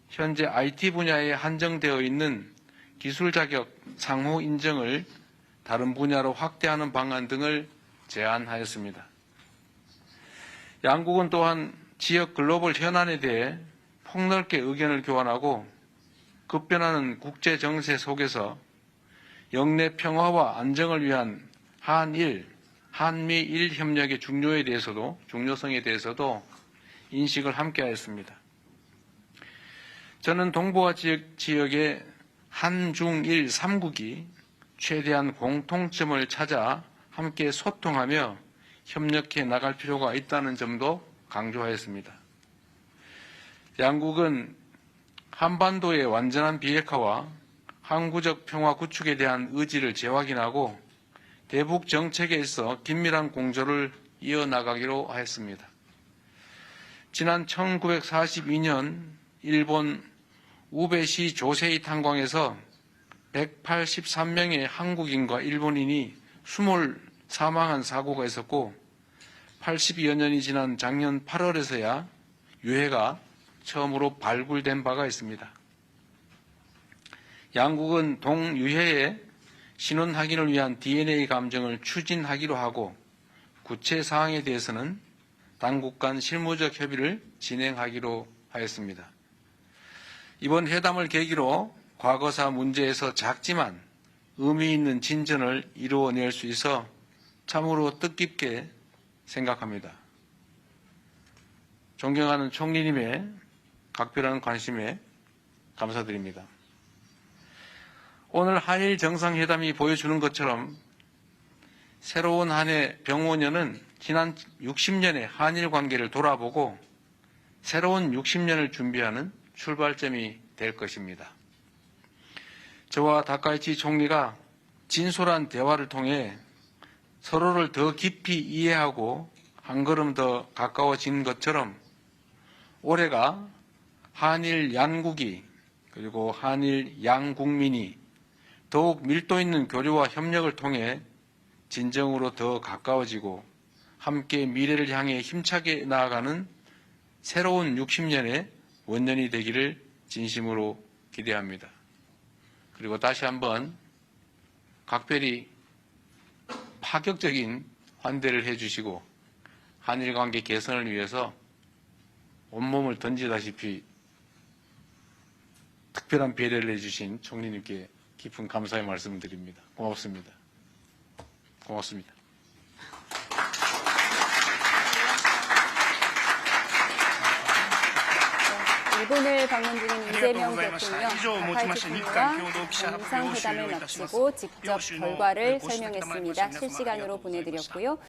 현재 IT 분야에 한정되어 있는 기술 자격 상호 인정을 다른 분야로 확대하는 방안 등을 제안하였습니다. 양국은 또한 지역 글로벌 현안에 대해 폭넓게 의견을 교환하고 급변하는 국제 정세 속에서 영내 평화와 안정을 위한 한일, 한미일 협력의 중요성에 대해서도 인식을 함께 하였습니다. 저는 동북아 지역의 한중일 3국이 최대한 공통점을 찾아 함께 소통하며 협력해 나갈 필요가 있다는 점도 강조하였습니다. 양국은 한반도의 완전한 비핵화와 항구적 평화 구축에 대한 의지를 재확인하고 대북 정책에 있어 긴밀한 공조를 이어나가기로 하였습니다. 지난 1942년 일본 우베시 조세이 탄광에서 183명의 한국인과 일본인이 숨을 사망한 사고가 있었고 80여 년이 지난 작년 8월에서야 유해가 처음으로 발굴된 바가 있습니다. 양국은 동유해의 신원 확인을 위한 DNA 감정을 추진하기로 하고 구체 사항에 대해서는 당국 간 실무적 협의를 진행하기로 하였습니다. 이번 회담을 계기로 과거사 문제에서 작지만 의미 있는 진전을 이루어낼 수 있어 참으로 뜻깊게 생각합니다. 존경하는 총리님의 각별한 관심에 감사드립니다. 오늘 한일 정상회담이 보여주는 것처럼 새로운 한 해 병오년은 지난 60년의 한일 관계를 돌아보고 새로운 60년을 준비하는 출발점이 될 것입니다. 저와 다카이치 총리가 진솔한 대화를 통해 서로를 더 깊이 이해하고 한 걸음 더 가까워진 것처럼 올해가 한일 양국이 그리고 한일 양국민이 더욱 밀도 있는 교류와 협력을 통해 진정으로 더 가까워지고 함께 미래를 향해 힘차게 나아가는 새로운 60년의 원년이 되기를 진심으로 기대합니다. 그리고 다시 한번 각별히 파격적인 환대를 해주시고 한일 관계 개선을 위해서 온몸을 던지다시피 특별한 배려를 해주신 총리님께 깊은 감사의 말씀을 드립니다. 고맙습니다. 고맙습니다. 일본을 방문 중인 이재명 대통령, 타이치군과 정상회담을 마치고 직접 결과를 설명했습니다. 실시간으로 보내드렸고요.